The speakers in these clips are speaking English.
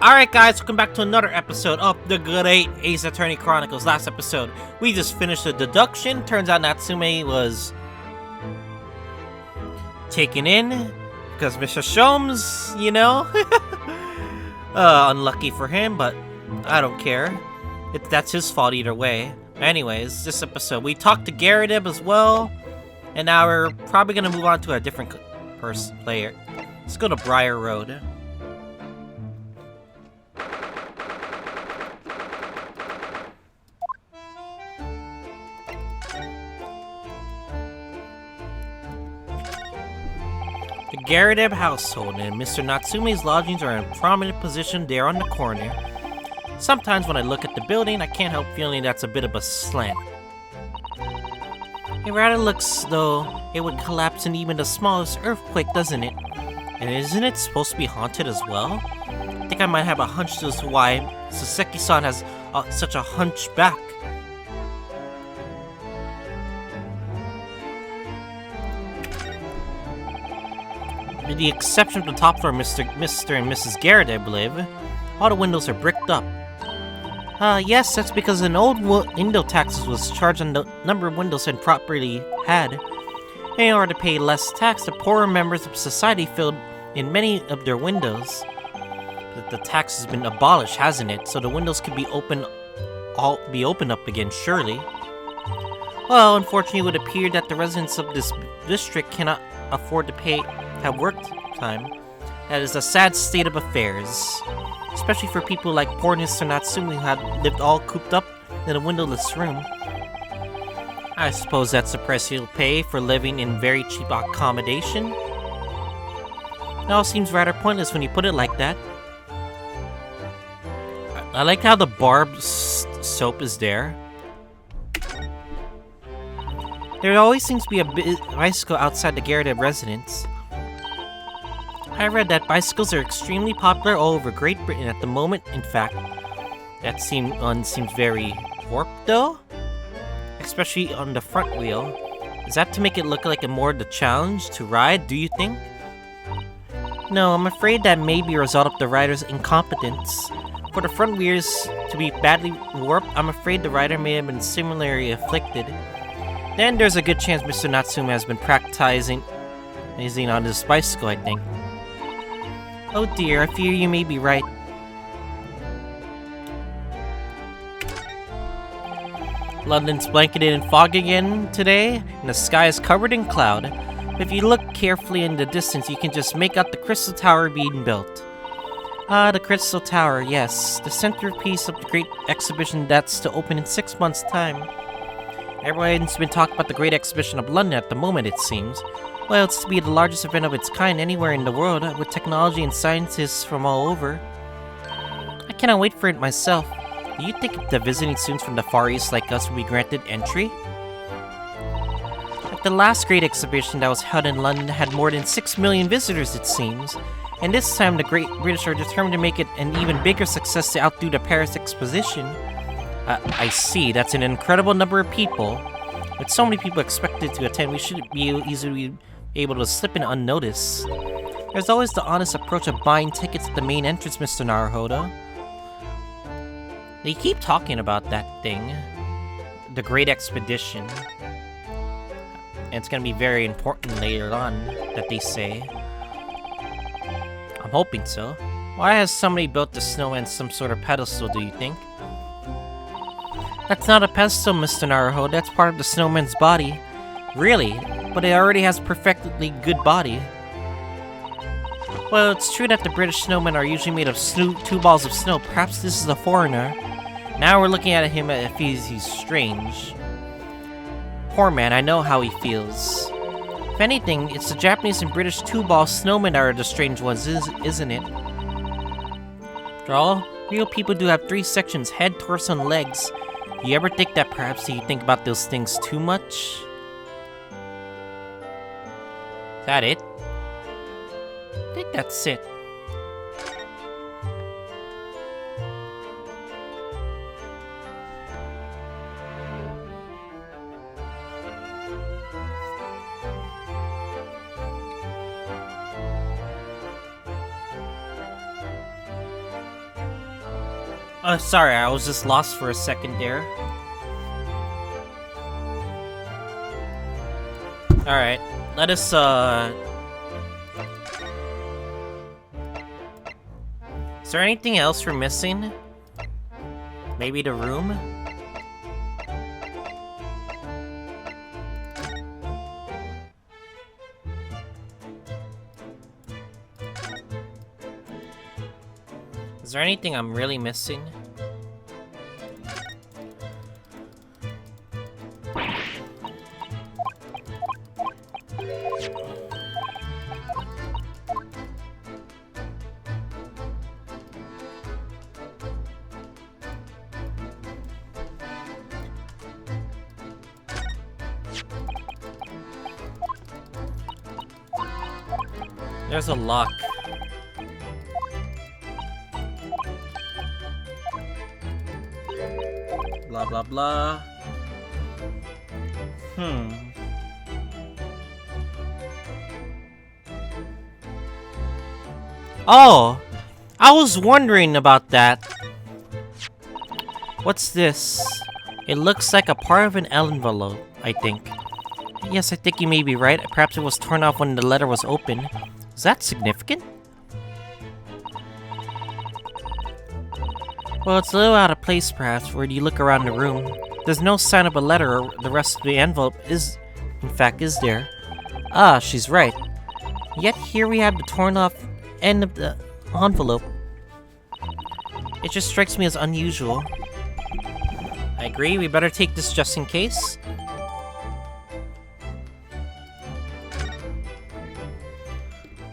Alright guys, welcome back to another episode of the Great Ace Attorney Chronicles. Last episode, we just finished the deduction. Turns out Natsume was taken in because Mr. Sham's, unlucky for him, but I don't care. That's his fault either way. Anyways, this episode, we talked to Garrideb as well, and now we're probably going to move on to a different player. Let's go to Briar Road. The Garrideb household and Mr. Natsume's lodgings are in a prominent position there on the corner. Sometimes when I look at the building, I can't help feeling that's a bit of a slant. It rather looks though it would collapse in even the smallest earthquake, doesn't it? And isn't it supposed to be haunted as well? I think I might have a hunch as to why Saseki-san has such a hunchback. With the exception of the top floor, Mr. and Mrs. Garrideb live, all the windows are bricked up. Yes, that's because an old window tax was charged on the number of windows and property had. In order to pay less tax, the poorer members of society filled in many of their windows. But the tax has been abolished, hasn't it? So the windows could be opened up again, surely. Well, unfortunately, it would appear that the residents of this district cannot afford to have work time. That is a sad state of affairs, especially for people like poor Mr. Natsume who had lived all cooped up in a windowless room. I suppose that's the price you'll pay for living in very cheap accommodation. It all seems rather pointless when you put it like that. I like how the barb soap is there. There always seems to be a bicycle outside the Garrideb residence. I read that bicycles are extremely popular all over Great Britain at the moment. In fact, that seems very warped though, especially on the front wheel. Is that to make it look like the challenge to ride, do you think? No, I'm afraid that may be a result of the rider's incompetence. For the front wheels to be badly warped, I'm afraid the rider may have been similarly afflicted. Then there's a good chance Mr. Natsume has been practicing on his bicycle, I think. Oh dear, I fear you may be right. London's blanketed in fog again today, and the sky is covered in cloud. If you look carefully in the distance, you can just make out the Crystal Tower being built. Ah, the Crystal Tower, yes. The centerpiece of the great exhibition that's to open in 6 months' time. Everyone's been talking about the Great Exhibition of London at the moment, it seems. Well, it's to be the largest event of its kind anywhere in the world, with technology and scientists from all over. I cannot wait for it myself. Do you think the visiting students from the Far East like us will be granted entry? Like the last Great Exhibition that was held in London had more than 6 million visitors, it seems. And this time the Great British are determined to make it an even bigger success to outdo the Paris Exposition. I see, that's an incredible number of people. With so many people expected to attend, we should be easily able to slip in unnoticed. There's always the honest approach of buying tickets at the main entrance, Mr. Naruhodo. They keep talking about that thing. The Great Expedition. And it's gonna be very important later on, that they say. I'm hoping so. Why has somebody built the snowman some sort of pedestal, do you think? That's not a pedestal, Mr. Naruhodo. That's part of the snowman's body. Really? But it already has a perfectly good body. Well, it's true that the British snowmen are usually made of 2 balls of snow. Perhaps this is a foreigner. Now we're looking at him if he's strange. Poor man, I know how he feels. If anything, it's the Japanese and British 2-ball snowmen that are the strange ones, isn't it? After all, real people do have 3 sections: head, torso, and legs. Do you ever think that perhaps you think about those things too much? Is that it? I think that's it. Sorry, I was just lost for a second there. Alright, let us, Is there anything else we're missing? Maybe the room? Is there anything I'm really missing? There's a lock. Blah blah blah. Oh! I was wondering about that. What's this? It looks like a part of an envelope, I think. Yes, I think you may be right. Perhaps it was torn off when the letter was open. Is that significant? Well, it's a little out of place, perhaps, where you look around the room. There's no sign of a letter, or the rest of the envelope is there. Ah, she's right. Yet here we have the torn off end of the envelope. It just strikes me as unusual. I agree, we better take this just in case.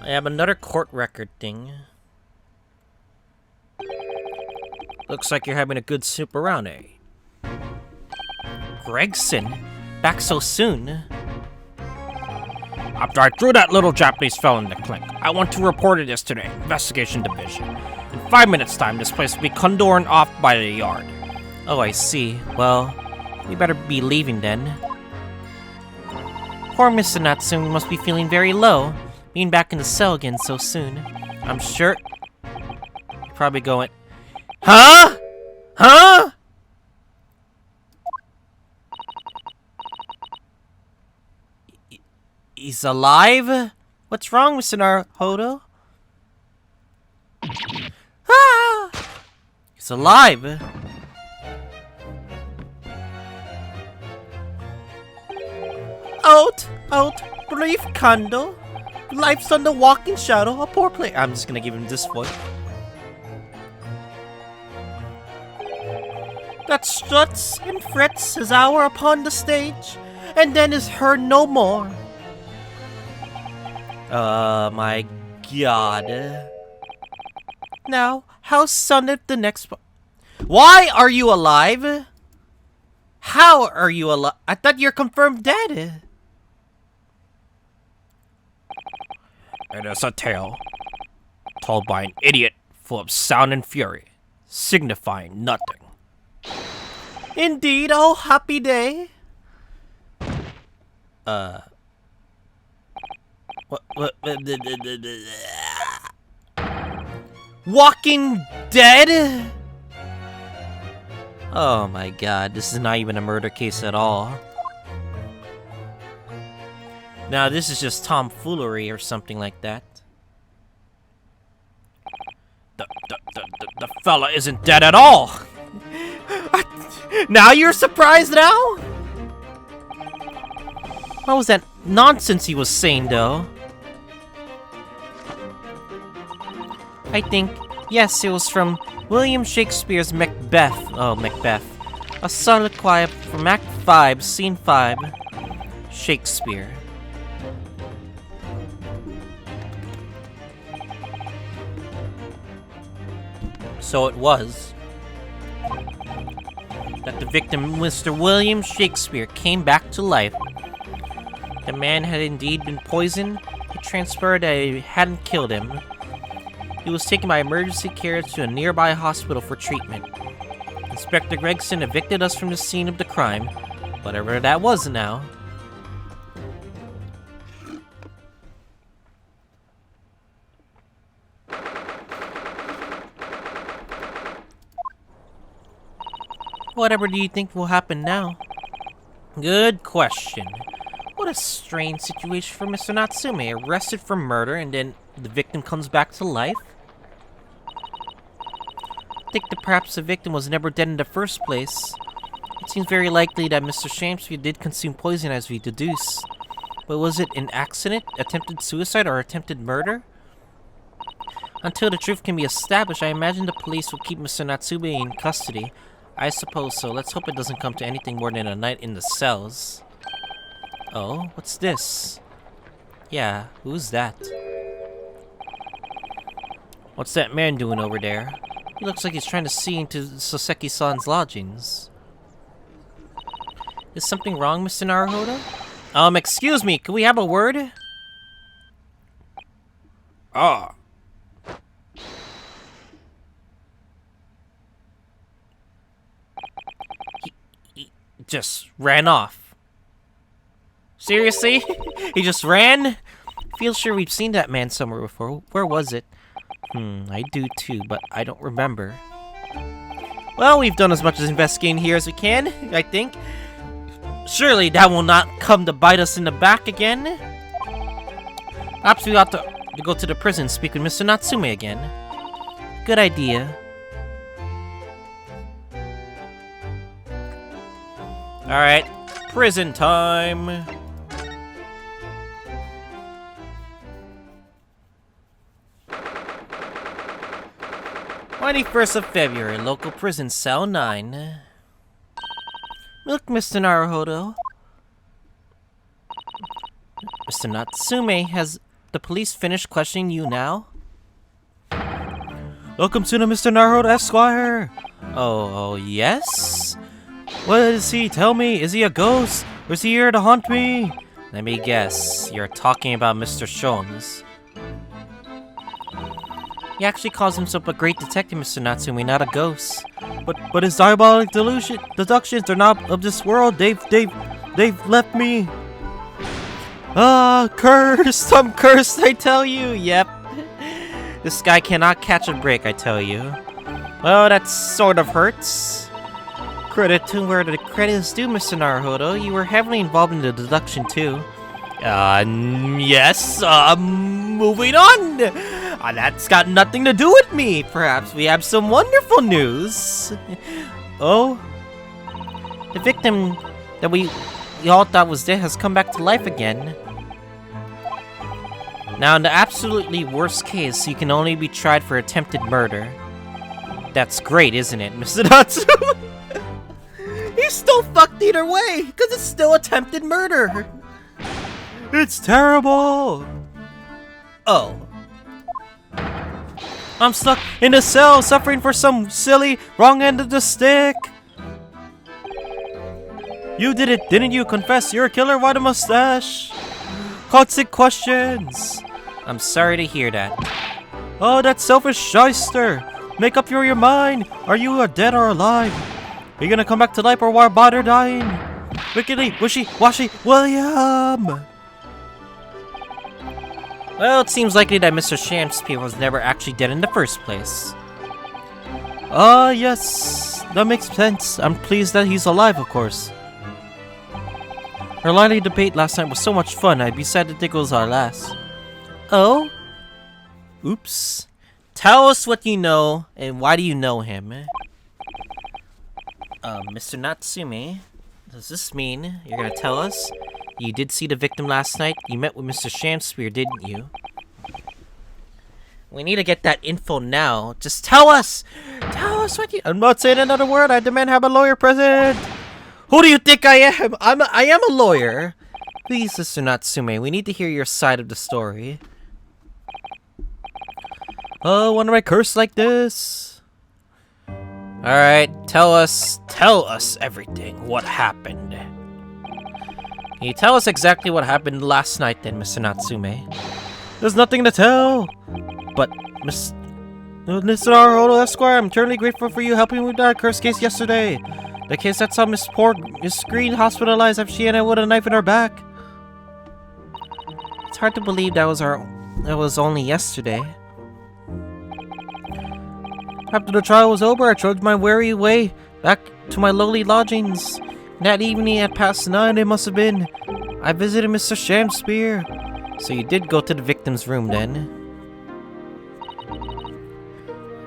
I have another court record thing. Looks like you're having a good soup around, eh? Gregson? Back so soon? After I threw that little Japanese fellow in the clink, I want to report this to the investigation division. In 5 minutes' time, this place will be condorned off by the yard. Oh, I see. Well, we better be leaving then. Poor Mr. Natsume must be feeling very low, being back in the cell again so soon. I'm sure... Probably going... Huh? Huh? He's alive? What's wrong, Mr. Naruhodo? Ah! He's alive! Out, brief candle. Life's on the walking shadow, a poor play. I'm just gonna give him this voice. That struts and frets his hour upon the stage, and then is heard no more. My god. Now, how sunneth the next... Why are you alive? How are you alive? I thought you're confirmed dead. It is a tale told by an idiot full of sound and fury, signifying nothing. Indeed, oh happy day. What? Walking Dead? Oh my god, this is not even a murder case at all. Now this is just tomfoolery or something like that. The fella isn't dead at all! Now you're surprised now? What was that nonsense he was saying, though? I think, yes, it was from William Shakespeare's Macbeth. Oh, Macbeth. A soliloquy from Act 5, Scene 5. Shakespeare. So it was that the victim, Mr. William Shakespeare, came back to life. The man had indeed been poisoned. It transpired that it hadn't killed him. He was taken by emergency carriage to a nearby hospital for treatment. Inspector Gregson evicted us from the scene of the crime, whatever that was now. Whatever do you think will happen now? Good question. What a strange situation for Mr. Natsume. Arrested for murder and then the victim comes back to life? I think that perhaps the victim was never dead in the first place. It seems very likely that Mr. Shamsby did consume poison as we deduce. But was it an accident, attempted suicide, or attempted murder? Until the truth can be established, I imagine the police will keep Mr. Natsume in custody. I suppose so. Let's hope it doesn't come to anything more than a night in the cells. Oh, what's this? Yeah, who's that? What's that man doing over there? He looks like he's trying to see into Soseki-san's lodgings. Is something wrong, Mr. Naruhodo? Excuse me, can we have a word? Ah. He just ran off. Seriously? He just ran? Feel sure we've seen that man somewhere before. Where was it? I do too, but I don't remember. Well, we've done as much as investigating here as we can, I think. Surely that will not come to bite us in the back again. Perhaps we ought to go to the prison and speak with Mr. Natsume again. Good idea. Alright, prison time. 21st of February, local prison, cell 9. Look, Mr. Naruhodo. Mr. Natsume, has the police finished questioning you now? Welcome to the Mr. Naruhodo Esquire. Oh, yes? What is he? Tell me, is he a ghost? Or is he here to haunt me? Let me guess, you're talking about Mr. Shones. He actually calls himself a great detective, Mr. Natsume, not a ghost. But his diabolic deductions are not of this world. They've left me. Cursed! I'm cursed, I tell you. Yep. This guy cannot catch a break, I tell you. Well, that sort of hurts. Credit to where the credit is due, Mr. Naruhodo. You were heavily involved in the deduction, too. Yes, moving on! That's got nothing to do with me! Perhaps we have some wonderful news! Oh? The victim that we all thought was dead has come back to life again. Now, in the absolutely worst case, you can only be tried for attempted murder. That's great, isn't it, Mr. Natsume? He's still fucked either way, because it's still attempted murder! It's terrible! Oh. I'm stuck in a cell, suffering for some silly wrong end of the stick! You did it, didn't you? Confess, you're a killer, why the mustache? Constant questions! I'm sorry to hear that. Oh, that selfish shyster! Make up your mind! Are you dead or alive? Are you gonna come back to life or why bother dying? Wickedly, wishy-washy William! Well, it seems likely that Mr. Shamspeare was never actually dead in the first place. Yes, that makes sense. I'm pleased that he's alive, of course. Our lively debate last night was so much fun, I'd be sad to think it was our last. Oh? Oops. Tell us what you know, and why do you know him? Mr. Natsume, does this mean you're gonna tell us? You did see the victim last night? You met with Mr. Shamspeare, didn't you? We need to get that info now. Just tell us! Tell us what you— I'm not saying another word. I demand have a lawyer present. Who do you think I am? I am a lawyer. Please, Mr. Natsume, we need to hear your side of the story. Oh, when am I cursed like this? Alright, tell us everything. What happened? Can you tell us exactly what happened last night then, Mr. Natsume? There's nothing to tell! But, Mr. Naruhodo Esquire, I'm eternally grateful for you helping with that cursed case yesterday. The case that saw Miss Green hospitalized after she ended with a knife in her back. It's hard to believe that was only yesterday. After the trial was over, I trudged my weary way Back to my lowly lodgings. That evening at past 9 it must have been. I visited Mr. Shamspear. So you did go to the victim's room then?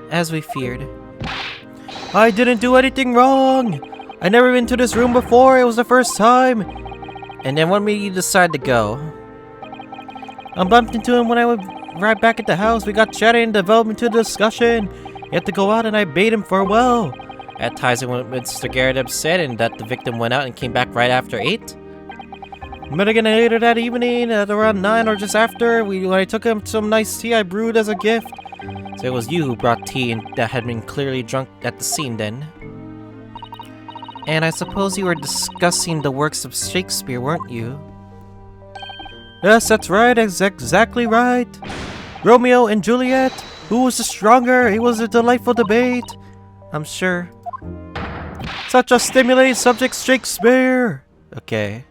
As we feared. I didn't do anything wrong! I never been to this room before, it was the first time! And then what made you decide to go? I bumped into him when I was right back at the house. We got chatting and developed into a discussion. He had to go out and I bade him farewell. That ties in what Mr. Garrett said and that the victim went out and came back right after 8. Met again later that evening at around 9 or just after. When I took him some nice tea I brewed as a gift. So it was you who brought tea and that had been clearly drunk at the scene then. And I suppose you were discussing the works of Shakespeare, weren't you? Yes, that's right, exactly right. Romeo and Juliet, who was the stronger? It was a delightful debate. I'm sure. Such a stimulating subject, Shakespeare! Okay.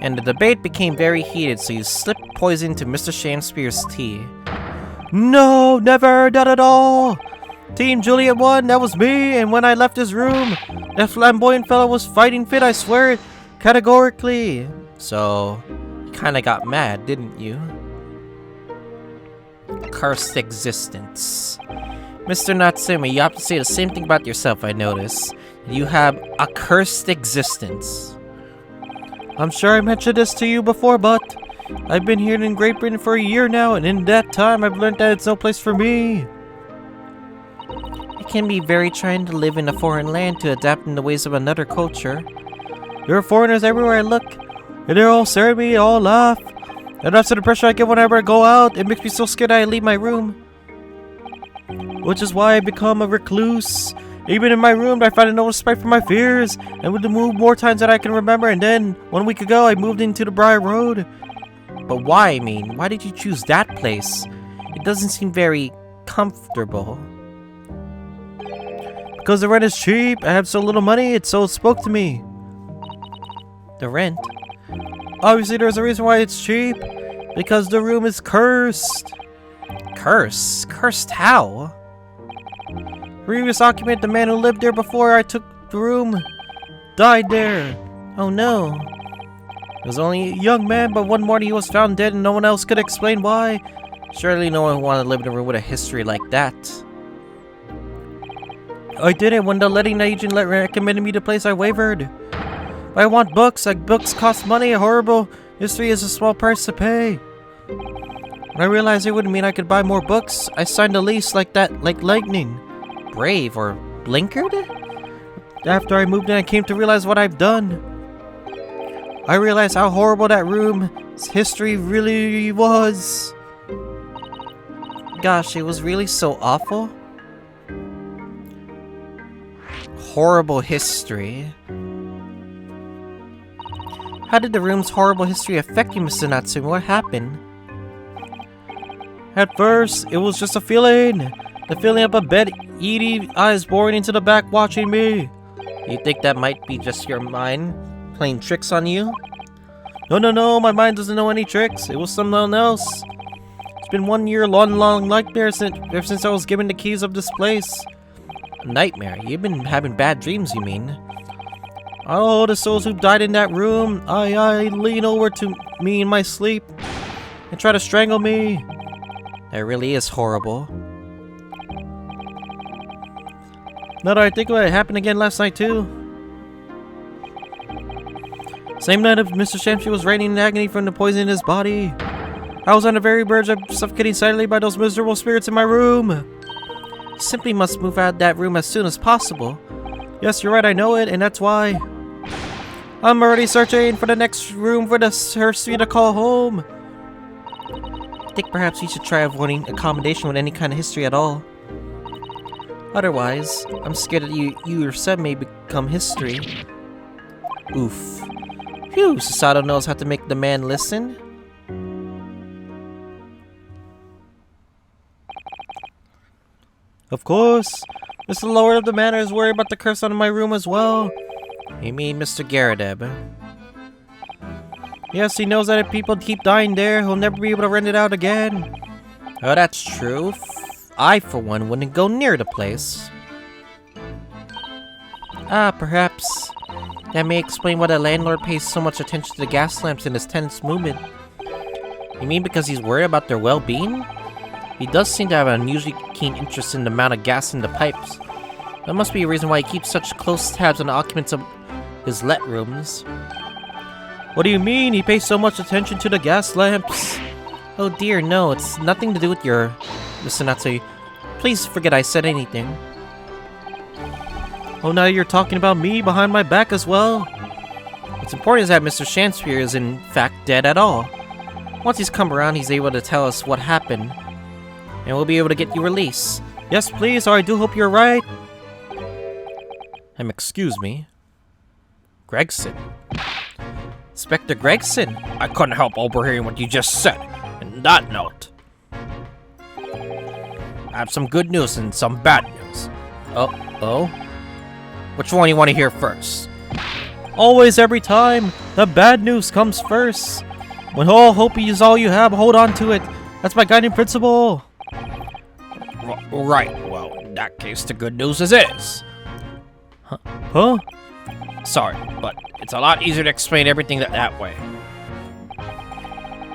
And the debate became very heated, so you slipped poison to Mr. Shamspear's tea. No, never, not at all! Team Juliet won, that was me, and when I left his room, that flamboyant fellow was fighting fit, I swear it, categorically. So, you kinda got mad, didn't you? Cursed existence. Mr. Natsumi, you have to say the same thing about yourself, I notice. You have a cursed existence. I'm sure I mentioned this to you before, but I've been here in Great Britain for a year now, and in that time I've learned that it's no place for me. It can be very trying to live in a foreign land to adapt in the ways of another culture. There are foreigners everywhere I look, and they all stare at me, and all laugh. And that's the impression I get whenever I go out. It makes me so scared I leave my room. Which is why I become a recluse. Even in my room, I find no respect for my fears, and would move more times than I can remember, and then, 1 week ago, I moved into the Briar Road. But why, I mean? Why did you choose that place? It doesn't seem very comfortable. Because the rent is cheap, I have so little money, so it spoke to me. The rent? Obviously, there's a reason why it's cheap. Because the room is cursed. Cursed? Cursed how? Previous occupant, the man who lived there before I took the room, died there. Oh no. He was only a young man, but one morning he was found dead and no one else could explain why. Surely no one wanted to live in a room with a history like that. I did it. When the letting agent recommended me the place, I wavered. I want books. Like, books cost money. A horrible history is a small price to pay. When I realized it wouldn't mean I could buy more books, I signed a lease like that, like lightning. Brave or blinkered? After I moved in, I came to realize what I've done. I realized how horrible that room's history really was. Gosh, it was really so awful. Horrible history. How did the room's horrible history affect you, Mr. Natsumi? What happened? At first, it was just a feeling. The feeling of a bed-eating eyes boring into the back watching me. You think that might be just your mind playing tricks on you? No, my mind doesn't know any tricks. It was someone else. It's been 1 year long nightmare ever since I was given the keys of this place. A nightmare? You've been having bad dreams, you mean? Oh, the souls who died in that room. I lean over to me in my sleep and try to strangle me. That really is horrible. Now that I think about it, happened again last night too. Same night of Mr. Shamspear was raining in agony from the poison in his body. I was on the very verge of suffocating silently by those miserable spirits in my room. You simply must move out of that room as soon as possible. Yes, you're right, I know it, and that's why. I'm already searching for the next room for the Cersei to call home. I think perhaps you should try avoiding accommodation with any kind of history at all. Otherwise, I'm scared that you yourself may become history. Oof. Phew, Sasato knows how to make the man listen. Of course. Mr. Lord of the Manor is worried about the curse on my room as well. You mean Mr. Garadeb? Yes, he knows that if people keep dying there, he'll never be able to rent it out again. Oh, that's true. I, for one, wouldn't go near the place. Ah, perhaps. That may explain why the landlord pays so much attention to the gas lamps in his tenants' movement. You mean because he's worried about their well-being? He does seem to have an unusually keen interest in the amount of gas in the pipes. That must be a reason why he keeps such close tabs on the occupants of his let rooms. What do you mean he pays so much attention to the gas lamps? Oh dear, no, it's nothing to do with your... Mr. Natsu, please forget I said anything. Oh, now you're talking about me behind my back as well? What's important is that Mr. Shakespeare is in fact dead at all. Once he's come around, he's able to tell us what happened. And we'll be able to get you released. Yes, please, or I do hope you're right. Excuse me. Gregson. Inspector Gregson. I couldn't help overhearing what you just said. And that note, I have some good news and some bad news. Oh? Which one you want to hear first? Always, every time, the bad news comes first. When all hope is all you have, hold on to it. That's my guiding principle. Right, well, in that case, the good news is. Huh? Sorry, but it's a lot easier to explain everything that way.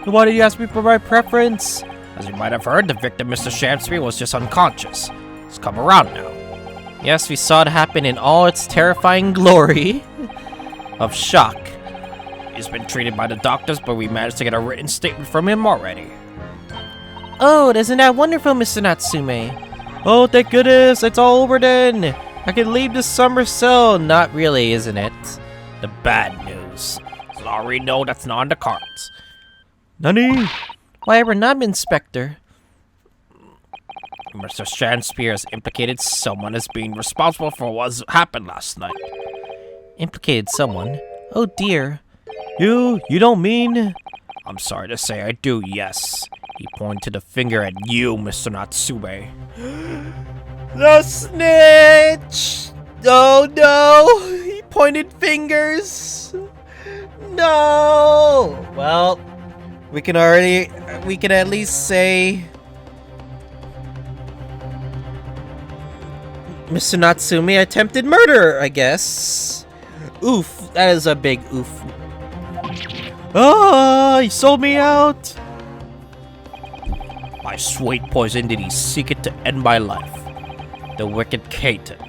Why did you ask me for my preference? As you might have heard, the victim, Mr. Shamsbury, was just unconscious. He's come around now. Yes, we saw it happen in all its terrifying glory of shock. He's been treated by the doctors, but we managed to get a written statement from him already. Oh, isn't that wonderful, Mr. Natsume? Oh, thank goodness, it's all over then. I can leave this summer cell. Not really, isn't it? The bad news. Sorry, no, that's not on the cards. Nani? Why ever not, Inspector? Mr. Shakespeare has implicated someone as being responsible for what happened last night. Implicated someone? Oh dear. You don't mean... I'm sorry to say I do, yes. He pointed a finger at you, Mr. Natsume. The snitch! Oh no! He pointed fingers! No! Well, we can at least say... Mr. Natsume attempted murder, I guess. Oof, that is a big oof. Ah, he sold me out! By sweet poison did he seek it to end my life. The wicked caitiff,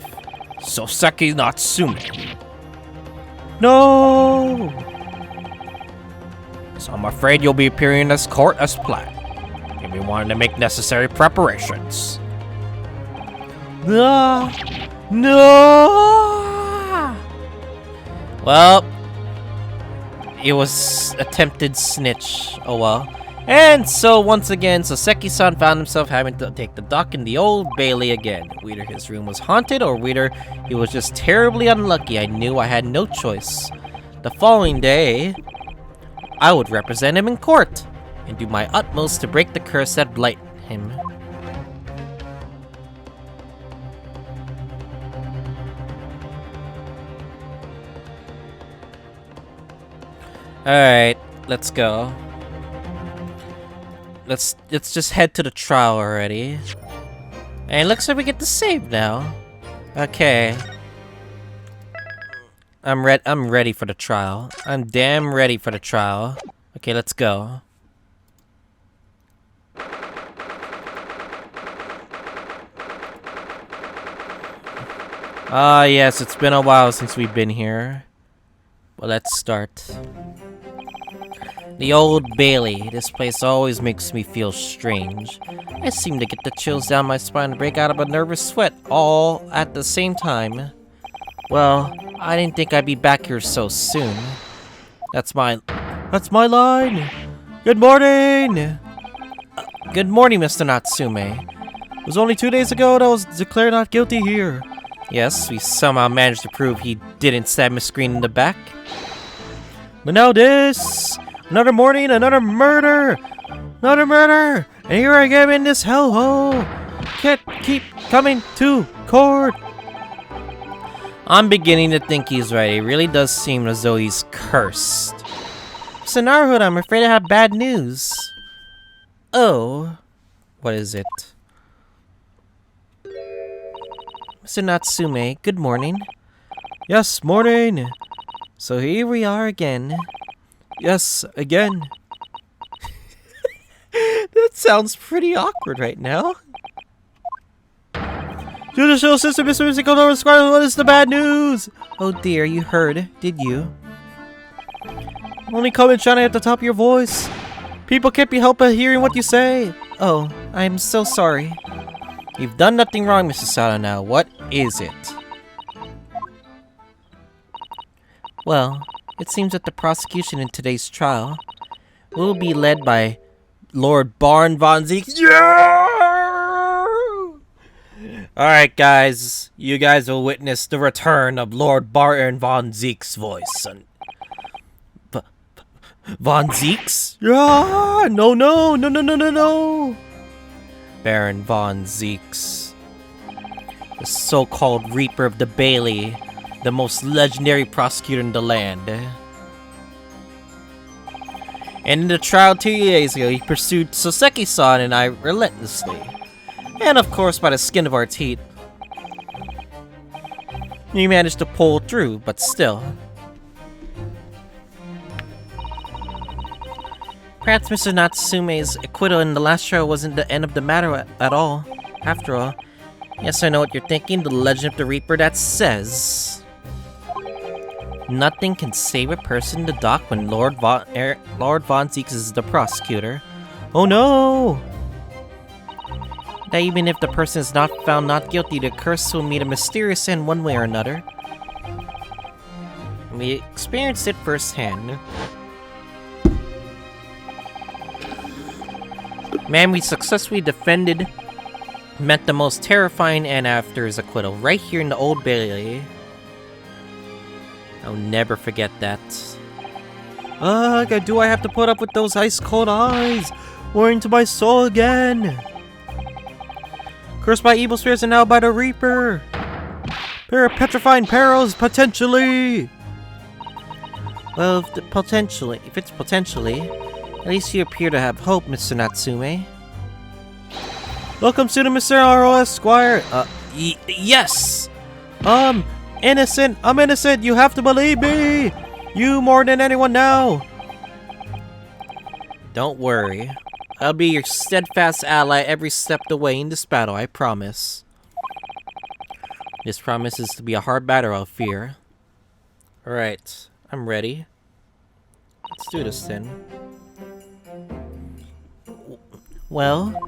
Soseki Natsume. No! So I'm afraid you'll be appearing in this court as planned. And we wanted to make necessary preparations. No! Well, it was attempted snitch. Oh well. And so once again, Soseki-san found himself having to take the dock in the Old Bailey again. Either his room was haunted, or either he was just terribly unlucky. I knew I had no choice. The following day, I would represent him in court, and do my utmost to break the curse that blighted him. Alright, let's go. Let's just head to the trial already. And it looks like we get to save now. Okay. I'm ready for the trial. I'm damn ready for the trial. Okay, let's go. Ah, yes, it's been a while since we've been here. Well, let's start. The Old Bailey. This place always makes me feel strange. I seem to get the chills down my spine and break out of a nervous sweat all at the same time. Well, I didn't think I'd be back here so soon. That's my line! Good morning! Good morning, Mr. Natsume. It was only 2 days ago that I was declared not guilty here. Yes, we somehow managed to prove he didn't stab Miss Green in the back. But now this! Another morning, another murder! Another murder! And here I am in this hellhole! Can't keep coming to court! I'm beginning to think he's right. It really does seem as though he's cursed. Mr. Naruhodo, I'm afraid I have bad news. Oh. What is it? Mr. Natsume, good morning. Yes, morning. So here we are again. Yes, again. That sounds pretty awkward right now. Judicial system, Mr. Musical North Squire, what is the bad news? Oh dear, you heard, did you? Only come and shout at the top of your voice. People can't be helped but hearing what you say. Oh, I'm so sorry. You've done nothing wrong, Mrs. Sato now. What is it? Well, it seems that the prosecution in today's trial will be led by Lord Baron von Zeek. Yeah! Alright, guys. You guys will witness the return of Lord Baron von Zeek's voice. Von Zeeks? Yeah! No. Baron von Zeeks. The so-called Reaper of the Bailey. The most legendary prosecutor in the land. And in the trial 2 days ago, he pursued Soseki-san and I relentlessly. And of course, by the skin of our teeth. We managed to pull through, but still. Perhaps Mr. Natsume's acquittal in the last trial wasn't the end of the matter at all. After all, yes, I know what you're thinking, the legend of the Reaper that says... Nothing can save a person in the dock when Lord Von Zeeks is the prosecutor. Oh no! That even if the person is not found not guilty, the curse will meet a mysterious end one way or another. We experienced it firsthand. Man, we successfully defended, met the most terrifying end after his acquittal, right here in the Old Bailey. I'll never forget that. Ugh, do I have to put up with those ice-cold eyes? Warring to my soul again. Cursed by evil spirits and now by the Reaper. Pair of petrifying perils, potentially. Well, if it's potentially, at least you appear to have hope, Mr. Natsume. Welcome to the Mr. R.O. Esquire. Yes! Innocent! I'm innocent! You have to believe me! You more than anyone now! Don't worry. I'll be your steadfast ally every step of the way in this battle, I promise. This promises to be a hard battle, I fear. Alright, I'm ready. Let's do this then. Well,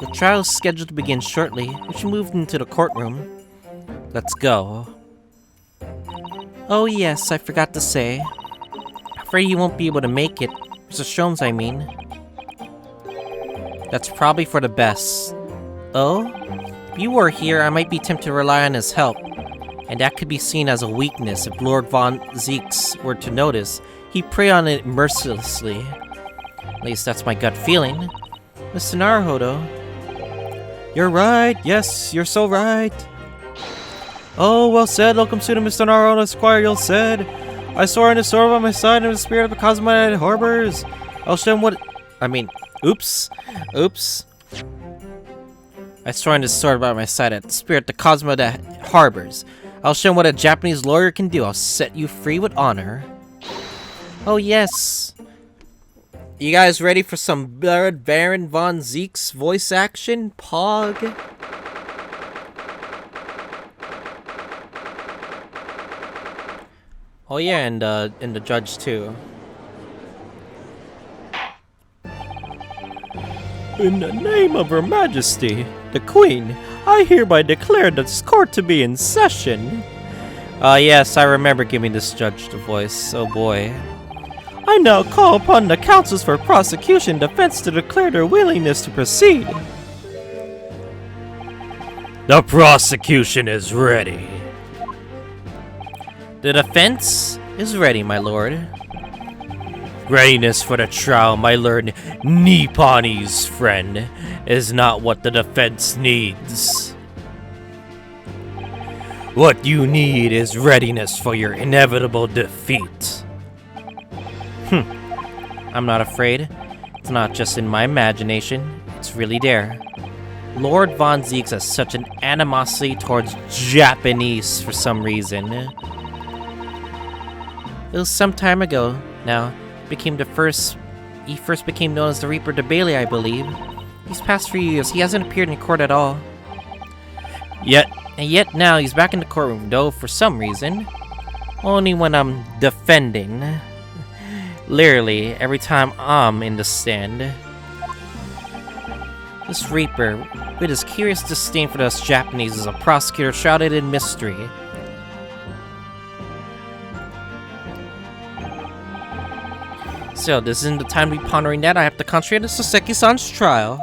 the trial is scheduled to begin shortly. We should move into the courtroom. Let's go. Oh yes, I forgot to say. Afraid you won't be able to make it. Mr. Sholmes, I mean. That's probably for the best. Oh? If you were here, I might be tempted to rely on his help. And that could be seen as a weakness if Lord Von Zeeks were to notice. He'd prey on it mercilessly. At least that's my gut feeling. Mr. Naruhodo. You're right. Yes, you're so right. Oh, well said. Welcome to the Mr. Naruhodo Esquire, you said. I swear in the sword by my side and the spirit of the Cosmo harbors. I'll show him what... Oops. I swear in the sword by my side at the spirit of the Cosmo that harbors. I'll show him what a Japanese lawyer can do. I'll set you free with honor. Oh, yes. You guys ready for some Baron von Zeek's voice action? Pog. Oh yeah, and the judge too. In the name of Her Majesty, the Queen, I hereby declare this court to be in session. Yes, I remember giving this judge the voice. Oh boy. I now call upon the counsels for prosecution and defense to declare their willingness to proceed. The prosecution is ready. The defense is ready, my lord. Readiness for the trial, my lord Nipponi's friend, is not what the defense needs. What you need is readiness for your inevitable defeat. I'm not afraid. It's not just in my imagination. It's really there. Lord Von Zieks has such an animosity towards Japanese for some reason. It was some time ago now. He first became known as the Reaper de Bailey, I believe. These past few years, he hasn't appeared in court at all. Yet now he's back in the courtroom, though, for some reason. Only when I'm defending. Literally, every time I'm in the stand. This Reaper, with his curious disdain for us Japanese, is a prosecutor shrouded in mystery. So, this isn't the time to be pondering that. I have to concentrate on Soseki-san's trial.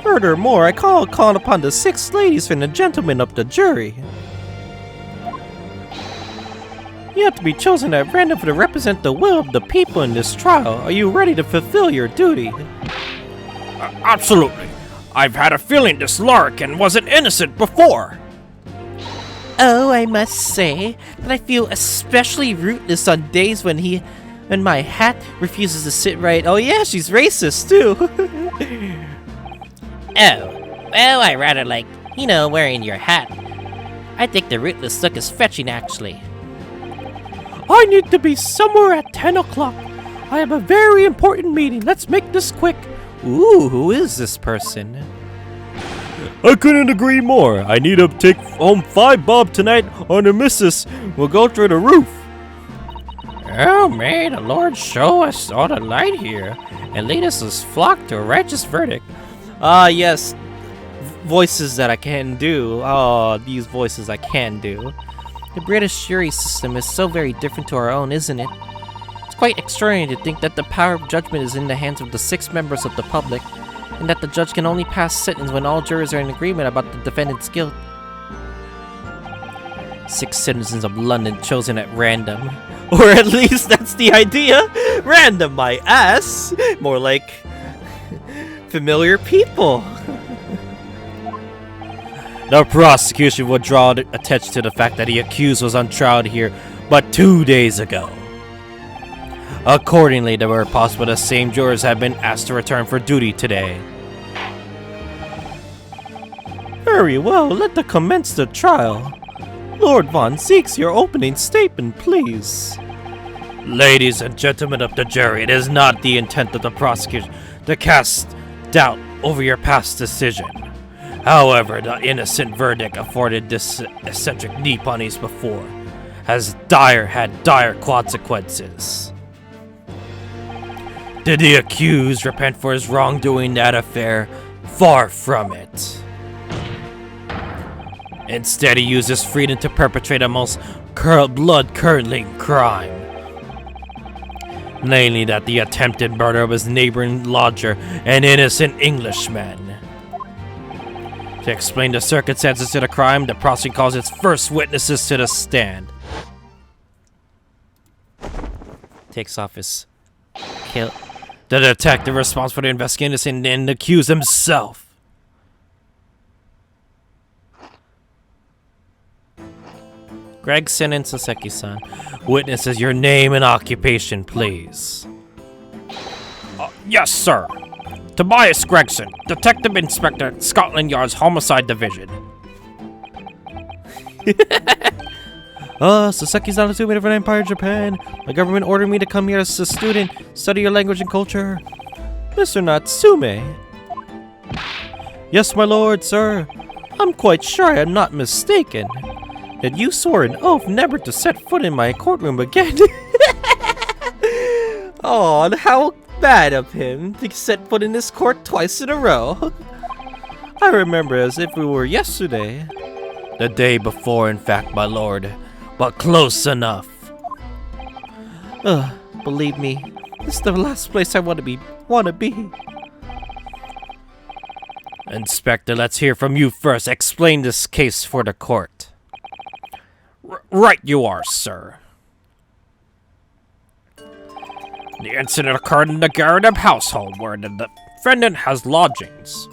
Furthermore, I call upon the 6 ladies and the gentlemen of the jury. You have to be chosen at random to represent the will of the people in this trial. Are you ready to fulfill your duty? Absolutely. I've had a feeling this larrikin wasn't innocent before. Oh, I must say that I feel especially rootless on days when my hat refuses to sit right. Oh yeah, she's racist too. Oh, well, I rather like, wearing your hat. I think the rootless look is fetching, actually. I need to be somewhere at 10 o'clock. I have a very important meeting. Let's make this quick. Ooh, who is this person? I couldn't agree more. I need to take home 5 bob tonight, or the missus will go through the roof. Oh, may the Lord show us all the light here, and lead us flock to a righteous verdict. Ah, yes. Voices that I can do. Oh, these voices I can do. The British jury system is so very different to our own, isn't it? It's quite extraordinary to think that the power of judgment is in the hands of the 6 members of the public, and that the judge can only pass sentence when all jurors are in agreement about the defendant's guilt. 6 citizens of London chosen at random. Or at least that's the idea! Random, my ass! More like familiar people. The prosecution would draw attention to the fact that the accused was on trial here but 2 days ago. Accordingly, there were possible the same jurors have been asked to return for duty today. Very well, let us commence the trial. Lord Von Zieks, your opening statement, please. Ladies and gentlemen of the jury, it is not the intent of the prosecution to cast doubt over your past decision. However, the innocent verdict afforded this eccentric Nipponese before had dire consequences. Did the accused repent for his wrongdoing in that affair? Far from it. Instead, he used his freedom to perpetrate a most blood-curdling crime. Namely, that the attempted murder of his neighboring lodger, an innocent Englishman. To explain the circumstances to the crime, the prosecution calls its first witnesses to the stand. Takes off his kilt. The detective responsible for the investigation and the accused himself. Gregson and Soseki-san. Witnesses, your name and occupation, please. Yes, sir. Tobias Gregson, Detective Inspector, Scotland Yard's Homicide Division. Soseki-san is of an Empire, Japan. My government ordered me to come here as a student, study your language and culture. Mr. Natsume. Yes, my lord, sir. I'm quite sure I am not mistaken. That you swore an oath never to set foot in my courtroom again. Oh, how bad of him to set foot in this court twice in a row. I remember as if it were yesterday. The day before, in fact, my lord. But close enough. Believe me, this is the last place I want to be. Inspector, let's hear from you first. Explain this case for the court. Right you are, sir. The incident occurred in the Garrett household, where the defendant has lodgings.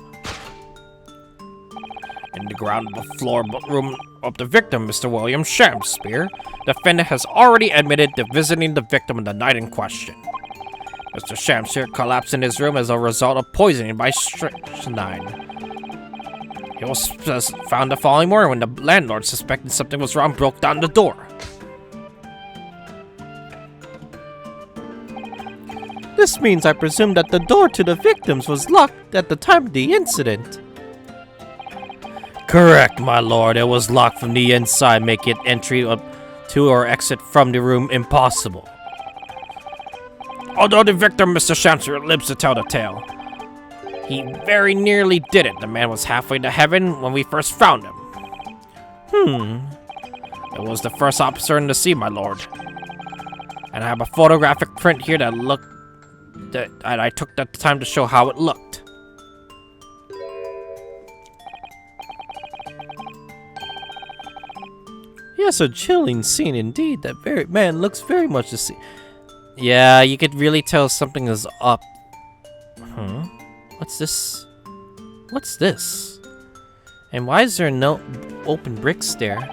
In the ground floor room of the victim, Mr. William Shakespeare, the defendant has already admitted to visiting the victim on the night in question. Mr. Shamshir collapsed in his room as a result of poisoning by strychnine. He was found the following morning when the landlord, suspected something was wrong, broke down the door. This means I presume that the door to the victims was locked at the time of the incident. Correct, my lord. It was locked from the inside, making entry up to or exit from the room impossible. Although the victim, Mr. Shamshir, lives to tell the tale, he very nearly did it. The man was halfway to heaven when we first found him. It was the first officer in the scene, my lord. And I have a photographic print here that I took the time to show how it looked. Yes, a chilling scene indeed. That very man looks very much the same. Yeah, you could really tell something is up. What's this? What's this? And why is there no open bricks there?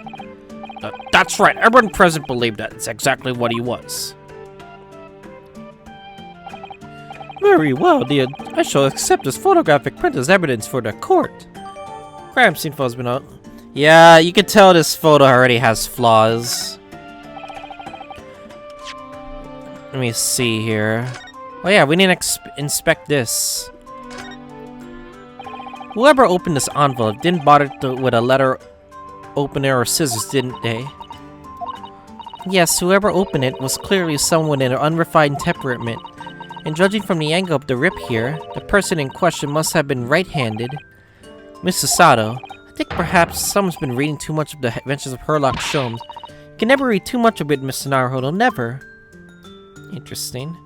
That's right. Everyone present believed that it's exactly what he was. Very well. I shall accept this photographic print as evidence for the court. Crime scene photo's been out. Yeah, you could tell this photo already has flaws. Let me see here. Oh yeah, we need to inspect this. Whoever opened this envelope didn't bother with a letter opener or scissors, didn't they? Yes, whoever opened it was clearly someone in an unrefined temperament. And judging from the angle of the rip here, the person in question must have been right-handed. Mr. Sato, I think perhaps someone's been reading too much of the Adventures of Sherlock Holmes. You can never read too much of it, Mr. Naruhodo, never. Interesting.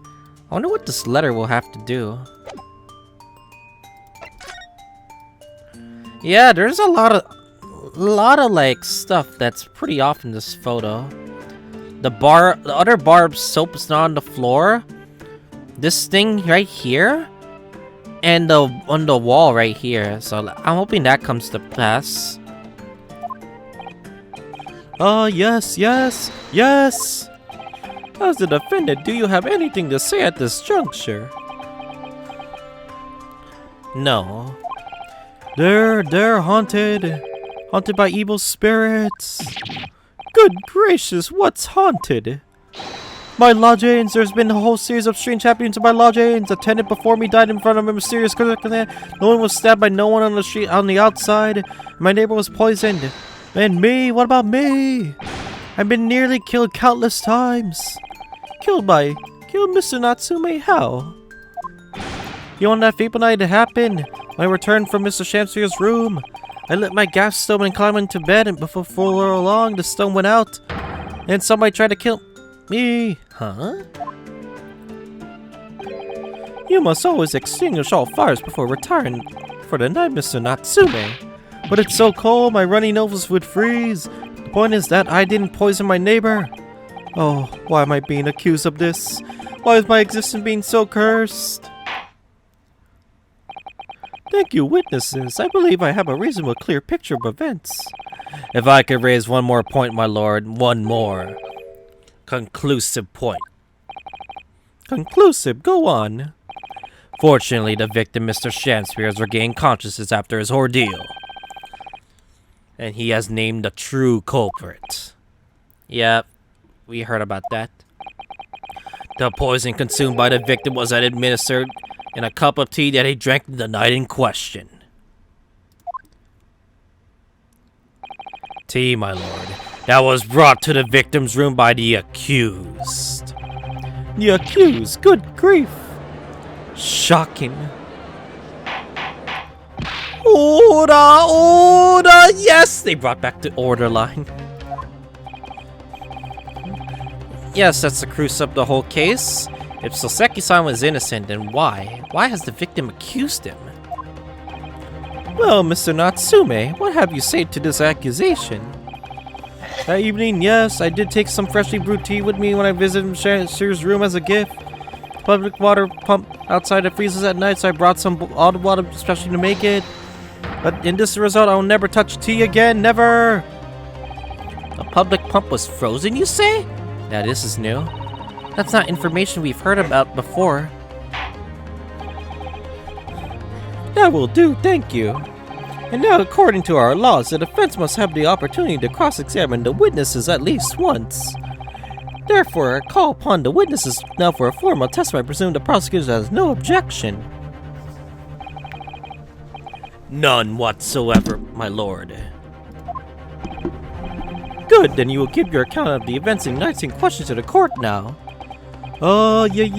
I wonder what this letter will have to do. Yeah, there's a lot of like stuff that's pretty off in this photo. The other bar of soap is not on the floor. This thing right here, and on the wall right here. So I'm hoping that comes to pass. Yes. As the defendant, do you have anything to say at this juncture? No. They're haunted. Haunted by evil spirits. Good gracious, what's haunted? My lodgings, there's been a whole series of strange happenings in my lodgings. A tenant before me died in front of a mysterious circumstance. No one was stabbed by no one on the street on the outside. My neighbor was poisoned. And me, what about me? I've been nearly killed countless times. Killed Mr. Natsume, how? You want that fateful night to happen? When I returned from Mr. Shamshir's room, I lit my gas stove and climbed into bed, and before long, the stone went out. And somebody tried to kill me. Huh? You must always extinguish all fires before retiring for the night, Mr. Natsume. But it's so cold, my runny nose would freeze. The point is that I didn't poison my neighbor. Oh, why am I being accused of this? Why is my existence being so cursed? Thank you, witnesses. I believe I have a reasonable clear picture of events. If I could raise one more point, my lord, one more. Conclusive point. Conclusive, go on. Fortunately, the victim, Mr. Shamshir, has regained consciousness after his ordeal. And he has named the true culprit. Yep, we heard about that. The poison consumed by the victim was administered in a cup of tea that he drank the night in question. Tea, my lord, that was brought to the victim's room by the accused. The accused? Good grief. Shocking. Order! Yes! They brought back the order line. Yes, that's the cruise up the whole case. If Soseki-san was innocent, then why? Why has the victim accused him? Well, Mr. Natsume, what have you said to this accusation? That evening, yes, I did take some freshly brewed tea with me when I visited Shir's room as a gift. The public water pump outside it freezes at night, so I brought some bottled water especially to make it. But in this result, I will never touch tea again, never! The public pump was frozen, you say? Now this is new. That's not information we've heard about before. That will do, thank you. And now, according to our laws, the defense must have the opportunity to cross-examine the witnesses at least once. Therefore, I call upon the witnesses now for a formal testimony. I presume the prosecutor has no objection. None whatsoever, my lord. Good, then you will give your account of the events and nights in question to the court now. Oh, yes,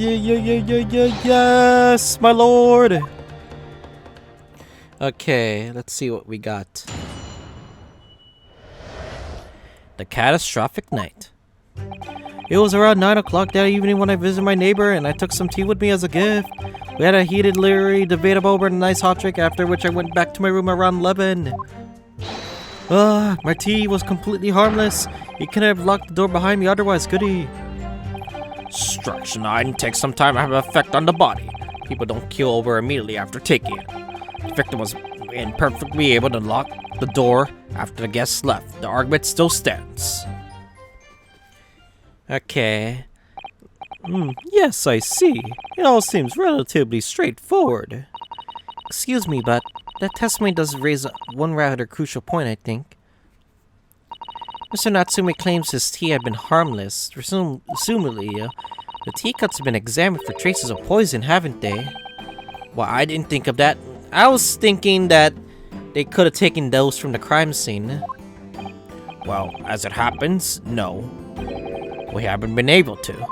my lord. Okay, let's see what we got. The catastrophic night. It was around 9 o'clock that evening when I visited my neighbor and I took some tea with me as a gift. We had a heated, literary debate over a nice hot drink, after which I went back to my room around 11. My tea was completely harmless. He couldn't have locked the door behind me otherwise, could he? Strychnine takes some time to have an effect on the body. People don't keel over immediately after taking it. The victim was imperfectly able to lock the door after the guests left. The argument still stands. Okay. Yes, I see. It all seems relatively straightforward. Excuse me, but that testimony does raise one rather crucial point, I think. Mr. Natsume claims his tea had been harmless. Presumably, the teacups have been examined for traces of poison, haven't they? Well, I didn't think of that. I was thinking that they could have taken those from the crime scene. Well, as it happens, no. We haven't been able to.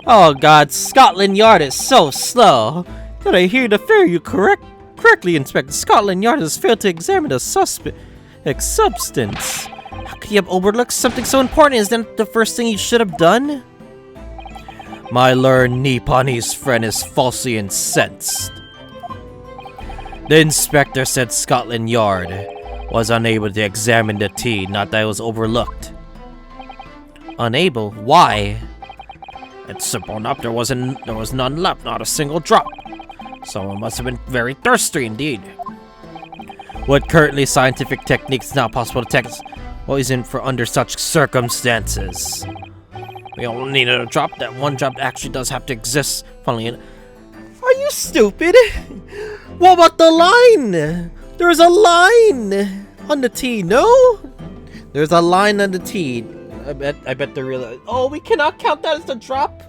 Oh god, Scotland Yard is so slow. Did I hear the fair you correctly, Inspector? Scotland Yard has failed to examine the suspect substance. How could you have overlooked something so important? Is that the first thing you should have done? My learned Nipponese friend is falsely incensed. The inspector said Scotland Yard was unable to examine the tea, not that it was overlooked. Unable? Why? It's simple enough. There was none left, not a single drop. Someone must have been very thirsty indeed. What currently scientific techniques is not possible to detect poison for under such circumstances? We only needed a drop. That one drop actually does have to exist. Funnily enough. Are you stupid? What about the line? There's a line on the tea, no? There's a line on the tea. I bet they realize. Oh, we cannot count that as a drop.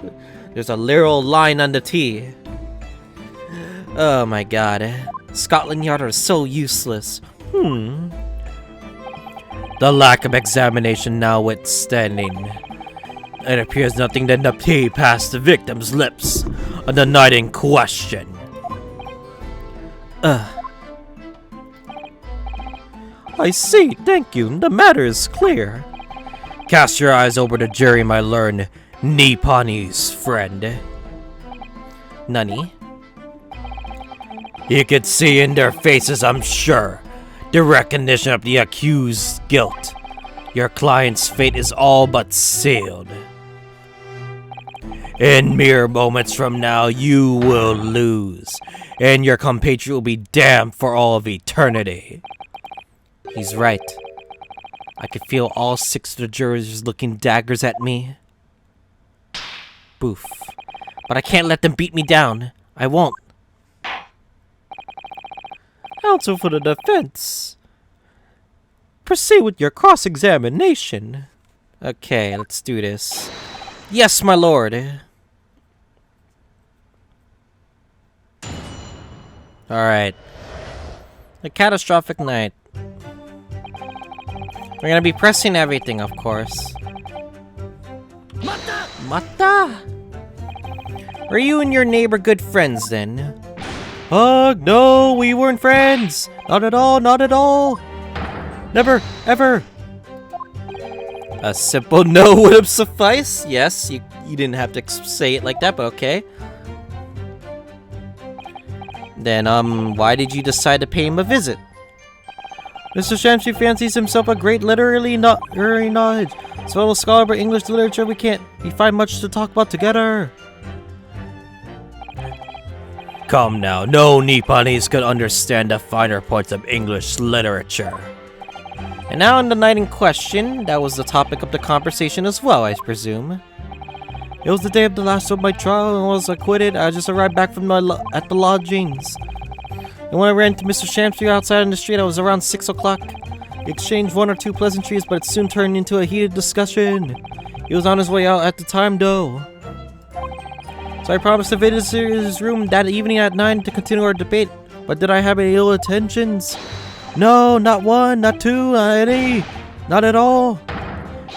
There's a literal line on the tea. Oh my god. Scotland Yard are so useless. The lack of examination notwithstanding, it appears nothing than the tea passed the victim's lips on the night in question. I see, thank you. The matter is clear. Cast your eyes over the jury, my learned Nipponese friend. Nani? You could see in their faces, I'm sure, the recognition of the accused's guilt. Your client's fate is all but sealed. In mere moments from now, you will lose, and your compatriot will be damned for all of eternity. He's right. I could feel all 6 of the jurors looking daggers at me. Boof. But I can't let them beat me down. I won't. Counsel for the defense. Proceed with your cross-examination. Okay, let's do this. Yes, my lord. Alright. The catastrophic night. We're gonna be pressing everything, of course. Mata! Mata! Are you and your neighbor good friends, then? No, we weren't friends! Not at all, not at all! Never, ever! A simple no would have sufficed? Yes, you didn't have to say it like that, but okay. Then, why did you decide to pay him a visit? Mr. Shamshi fancies himself a great literary knowledge. As well as scholar of English literature, we find much to talk about together. Come now, no Nipponese could understand the finer points of English literature. And now on the night in question, that was the topic of the conversation as well, I presume. It was the day of the last of my trial and was acquitted. I just arrived back from at the lodgings. And when I ran into Mr. Sham's outside on the street, I was around 6 o'clock. We exchanged 1 or 2 pleasantries, but it soon turned into a heated discussion. He was on his way out at the time, though. So I promised to visit his room that evening at 9 to continue our debate. But did I have any ill intentions? No, not one, not two, not any. Not at all.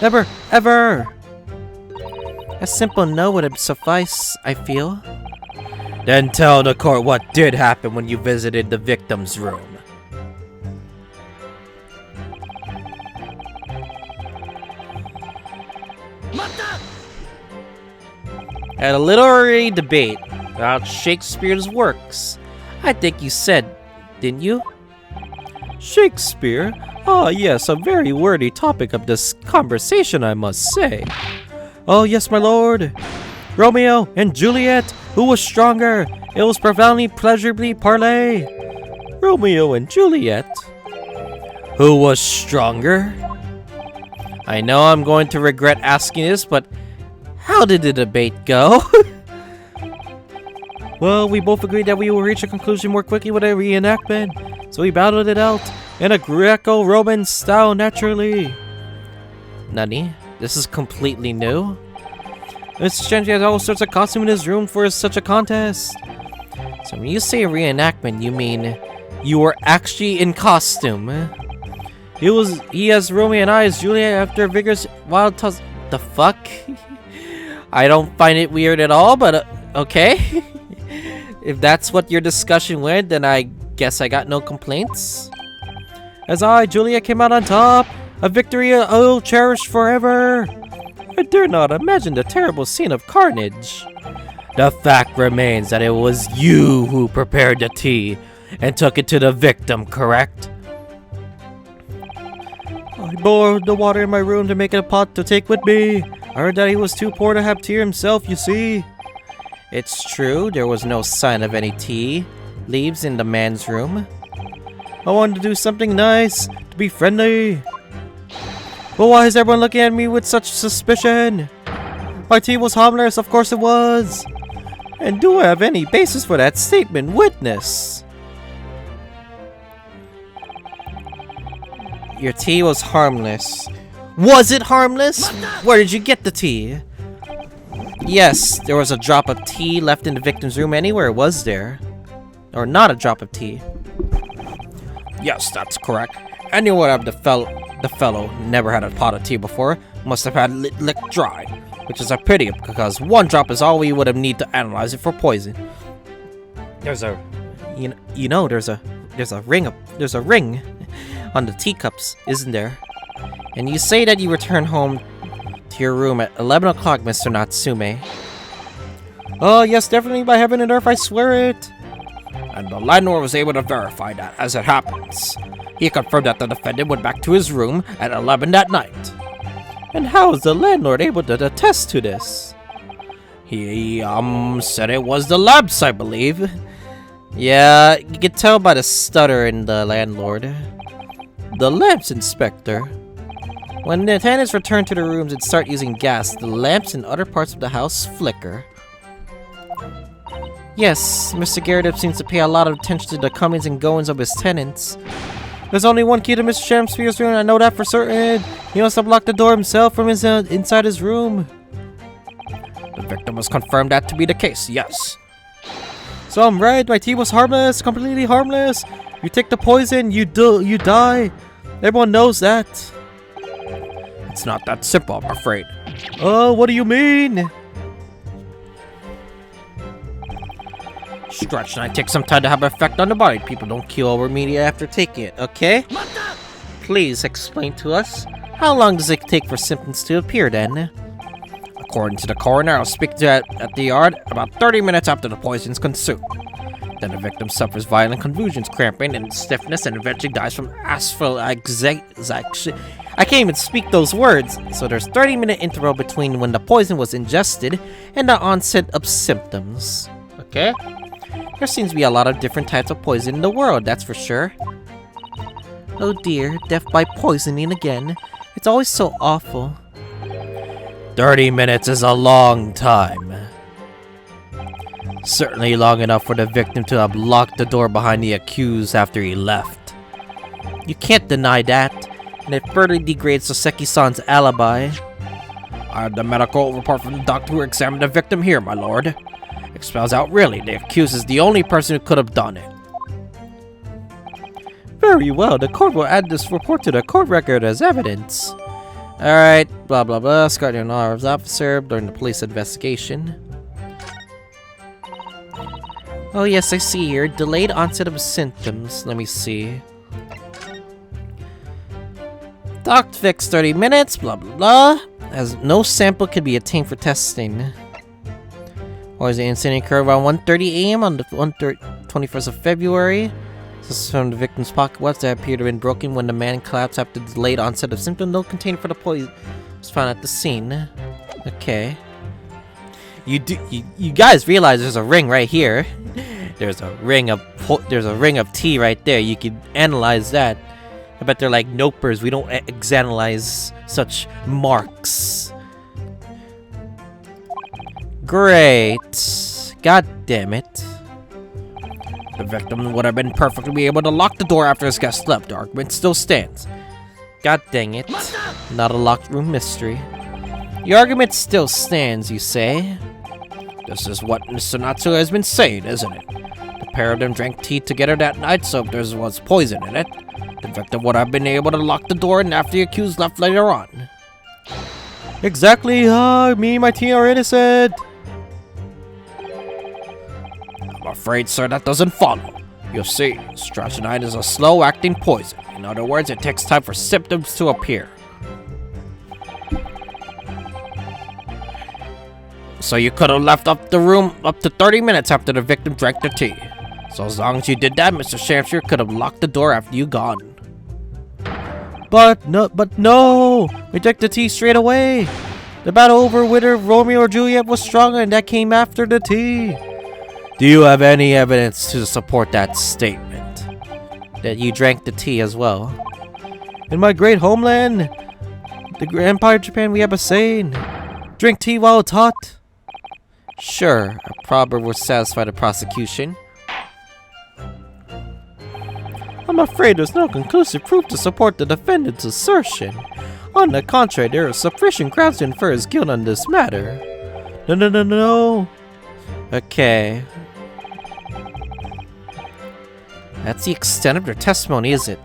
Never, ever. A simple no would suffice, I feel. Then tell the court what did happen when you visited the victim's room. At a literary debate about Shakespeare's works. I think you said, didn't you? Shakespeare? Ah, yes, a very wordy topic of this conversation, I must say. Oh, yes, my lord. Romeo and Juliet, who was stronger? It was profoundly pleasurably parlay. Romeo and Juliet? Who was stronger? I know I'm going to regret asking this, but how did the debate go? Well, we both agreed that we will reach a conclusion more quickly with a reenactment, so we battled it out in a Greco-Roman style, naturally. Nani? This is completely new? Mr. Shamsky has all sorts of costume in his room for such a contest. So when you say reenactment, you mean you were actually in costume? He has Romeo and I as Juliet after vigorous wild toss. The fuck? I don't find it weird at all, but okay. If that's what your discussion went, then I guess I got no complaints. As Juliet came out on top, a victory I'll cherish forever. I dare not imagine the terrible scene of carnage. The fact remains that it was you who prepared the tea and took it to the victim, correct? I boiled the water in my room to make it a pot to take with me. I heard that he was too poor to have tea himself, you see. It's true, there was no sign of any tea leaves in the man's room. I wanted to do something nice, to be friendly. But why is everyone looking at me with such suspicion? My tea was harmless, of course it was. And do I have any basis for that statement, witness? Your tea was harmless. Was it harmless? Where did you get the tea? Yes, there was a drop of tea left in the victim's room anywhere, was there? Or not a drop of tea? Yes, that's correct. Anyone of the fellow never had a pot of tea before, must have had it licked dry. Which is a pity, because 1 drop is all we would have need to analyze it for poison. There's a ring on the teacups, isn't there? And you say that you returned home to your room at 11 o'clock, Mr. Natsume. Oh, yes, definitely, by heaven and earth, I swear it. And the landlord was able to verify that, as it happens. He confirmed that the defendant went back to his room at 11 that night. And how is the landlord able to attest to this? He, said it was the lamps, I believe. Yeah, you can tell by the stutter in the landlord. The lamps, Inspector. When the tenants return to their rooms and start using gas, the lamps in other parts of the house flicker. Yes, Mr. Garrett seems to pay a lot of attention to the comings and goings of his tenants. There's only one key to Mr. Shamsphere's room, I know that for certain. He must have locked the door himself from inside his room. The victim has confirmed that to be the case, yes. So I'm right, my tea was harmless, completely harmless. You take the poison, you die. Everyone knows that. It's not that simple, I'm afraid. Oh, what do you mean? Stretch night takes some time to have an effect on the body. People don't keel over immediately after taking it, okay? Please explain to us. How long does it take for symptoms to appear then? According to the coroner, I'll speak to at the yard about 30 minutes after the poison is consumed. Then the victim suffers violent convulsions, cramping, and stiffness, and eventually dies from asphyxiation. I can't even speak those words. So there's 30-minute interval between when the poison was ingested and the onset of symptoms. Okay? There seems to be a lot of different types of poison in the world, that's for sure. Oh dear, death by poisoning again. It's always so awful. 30 minutes is a long time. Certainly long enough for the victim to have locked the door behind the accused after he left. You can't deny that, and it further degrades Soseki-san's alibi. I have the medical report from the doctor who examined the victim here, my lord. It spells out really, the accused is the only person who could have done it. Very well, the court will add this report to the court record as evidence. Alright, blah blah blah, Scotland Yard's officer during the police investigation. Oh yes, I see here. Delayed onset of symptoms. Let me see. Doc fix 30 minutes, blah blah blah. As no sample could be obtained for testing. Or is the incident occurred around 1:30 a.m. on the 21st of February? This is from the victim's pocket watch that appeared to have been broken when the man collapsed after the delayed onset of symptoms. No container for the poison was found at the scene. Okay. You guys realize there's a ring right here. There's a ring of tea right there. You can analyze that. I bet they're like nopers. We don't analyze such marks. Great. God damn it. The victim would have been perfectly able to lock the door after his guest left. The argument still stands. God dang it. Not a locked room mystery. The argument still stands, you say? This is what Mr. Natsu has been saying, isn't it? The pair of them drank tea together that night, so if there was poison in it, the victim would have been able to lock the door and after the accused left later on. Exactly, me and my tea are innocent. I'm afraid, sir, that doesn't follow. You see, strychnine is a slow-acting poison. In other words, it takes time for symptoms to appear. So you could have left up the room up to 30 minutes after the victim drank the tea. So as long as you did that, Mr. Shamshire could have locked the door after you gone. But no! We drank the tea straight away! The battle over whether Romeo or Juliet was stronger and that came after the tea. Do you have any evidence to support that statement? That you drank the tea as well. In my great homeland, the Empire of Japan, we have a saying. Drink tea while it's hot. Sure, a proverb would satisfy the prosecution. I'm afraid there's no conclusive proof to support the defendant's assertion. On the contrary, there is sufficient grounds to infer his guilt on this matter. No. Okay. That's the extent of their testimony, is it?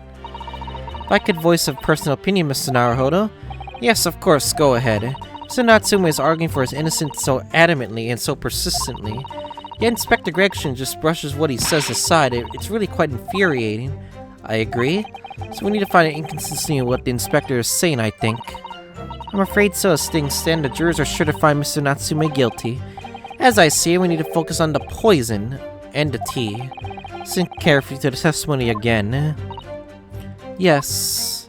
If I could voice a personal opinion, Mr. Naruhodo? Yes, of course, go ahead. Mr. Natsume is arguing for his innocence so adamantly and so persistently. Yet Inspector Gregson just brushes what he says aside. It's really quite infuriating. I agree. So we need to find an inconsistency in what the inspector is saying, I think. I'm afraid so. As things stand, the jurors are sure to find Mr. Natsume guilty. As I see it, we need to focus on the poison and the tea. Listen carefully to the testimony again. Yes.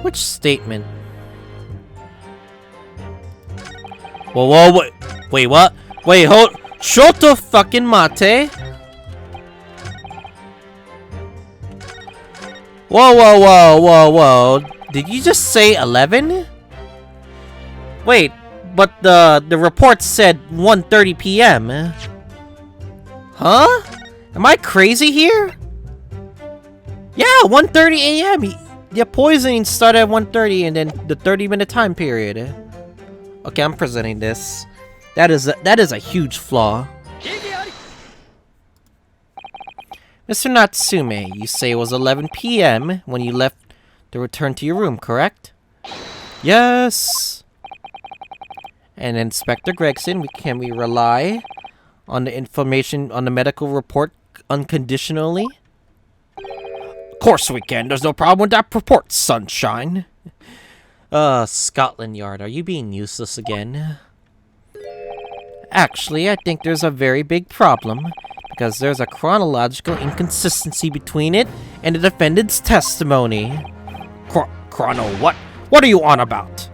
Which statement? Whoa, wait, what? Wait, hold. Shut the fucking mate. Whoa. Did you just say 11? Wait, but the report said 1:30 p.m. Huh? Am I crazy here? Yeah, 1:30 a.m. The poisoning started at 1:30 and then the 30-minute time period. Okay, I'm presenting this. That is a huge flaw. Mr. Natsume, you say it was 11 p.m. when you left to return to your room, correct? Yes. And Inspector Gregson, can we rely on the information on the medical report unconditionally? Of course we can. There's no problem with that report, sunshine. Scotland Yard, are you being useless again? Actually, I think there's a very big problem, because there's a chronological inconsistency between it and the defendant's testimony. Chrono what? What are you on about?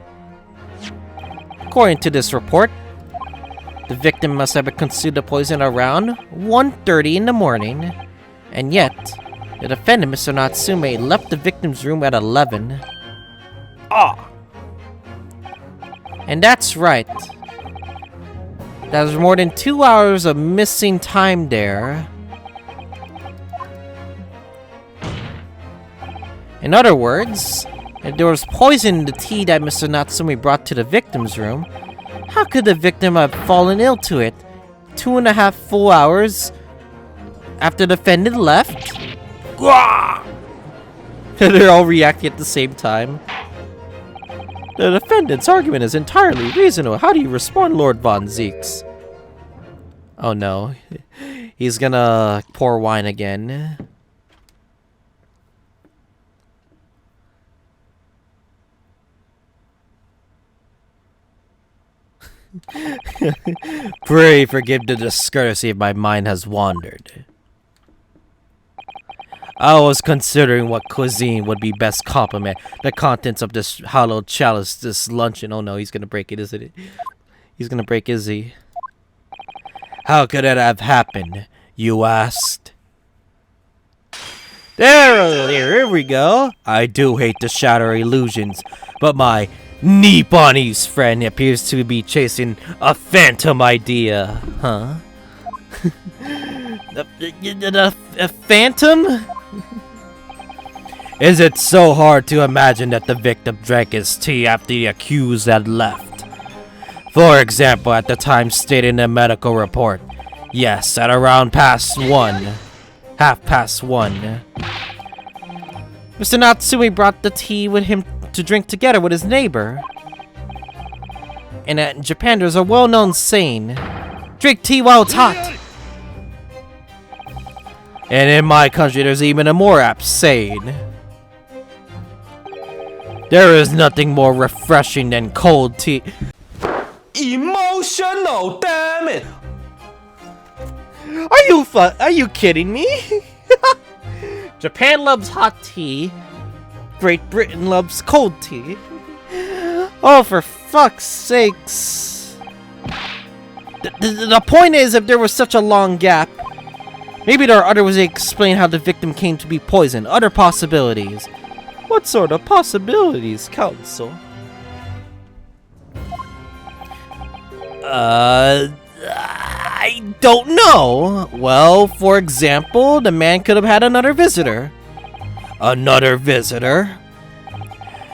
According to this report, the victim must have consumed the poison around 1:30 in the morning, and yet, the defendant, Mr. Natsume, left the victim's room at 11. Ah! And that's right. There's more than 2 hours of missing time there. In other words, if there was poison in the tea that Mr. Natsumi brought to the victim's room, how could the victim have fallen ill to it 2.5 full hours after the defendant left? They're all reacting at the same time. The defendant's argument is entirely reasonable. How do you respond, Lord Von Zeeks? Oh no. He's gonna pour wine again. Pray forgive the discourtesy if my mind has wandered. I was considering what cuisine would be best complement the contents of this hallowed chalice this luncheon. Oh no, he's gonna break it, isn't it? He's gonna break Izzy. How could it have happened, you asked? There we go. I do hate to shatter illusions, but my Nipponi's friend appears to be chasing a phantom idea. Huh? A phantom? Is it so hard to imagine that the victim drank his tea after the accused had left? For example, at the time stated in the medical report. Yes, at around half past one. Mr. Natsumi brought the tea with him to drink together with his neighbor. And in Japan, there's a well-known saying, drink tea while it's hot. And in my country, there's even a more apt saying. There is nothing more refreshing than cold tea. Emotional, damn it! Are you kidding me? Japan loves hot tea. Great Britain loves cold tea. Oh, for fuck's sakes. The point is, if there was such a long gap, maybe there are other ways to explain how the victim came to be poisoned. Other possibilities. What sort of possibilities, Counsel? I don't know. Well, for example, the man could have had another visitor. Another visitor?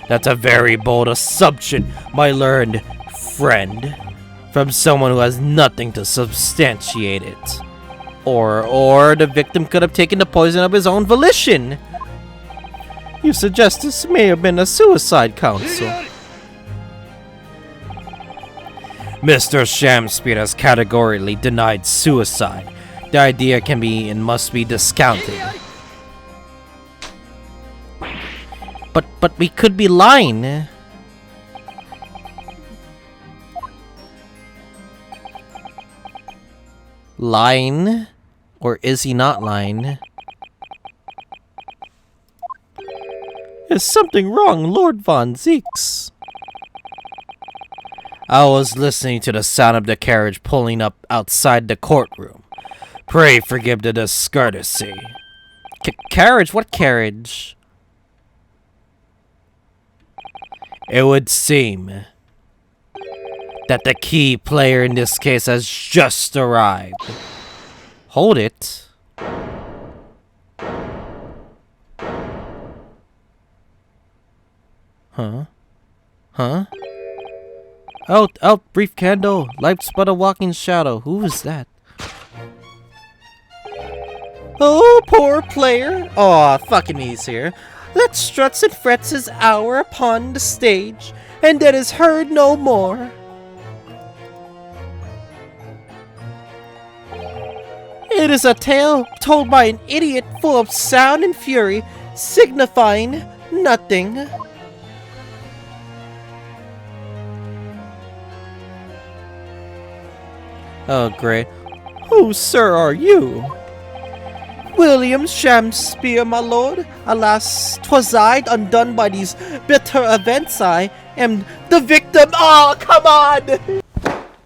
That's a very bold assumption, my learned friend, from someone who has nothing to substantiate it. Or the victim could have taken the poison of his own volition. You suggest this may have been a suicide, Counsel. Mr. Shamspeed has categorically denied suicide. The idea can be and must be discounted. But we could be lying. Lying? Or is he not lying? Is something wrong, Lord Von Zeeks? I was listening to the sound of the carriage pulling up outside the courtroom. Pray forgive the discourtesy. Carriage? What carriage? It would seem that the key player in this case has just arrived. Hold it. Huh? Huh? Out, brief candle. Life's but a walking shadow. Who is that? Oh, poor player. Aw, fucking he's here. Let struts and frets his hour upon the stage, and that is heard no more. It is a tale told by an idiot full of sound and fury, signifying nothing. Oh, great. Who, sir, are you? William Shakespeare, my lord. Alas, 'twas I, undone by these bitter events. I am the victim. Oh, come on!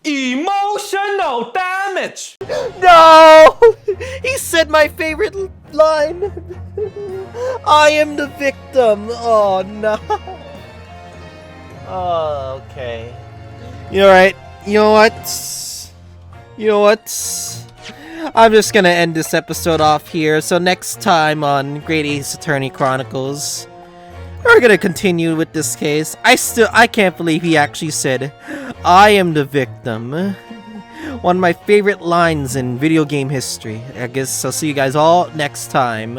Emotional damage! No! He said my favorite line. I am the victim. Oh, no. Oh, okay. You're right. You know what? You know what? I'm just gonna end this episode off here. So next time on Great Ace Attorney Chronicles, we're gonna continue with this case. I can't believe he actually said, "I am the victim." One of my favorite lines in video game history. I guess I'll see you guys all next time.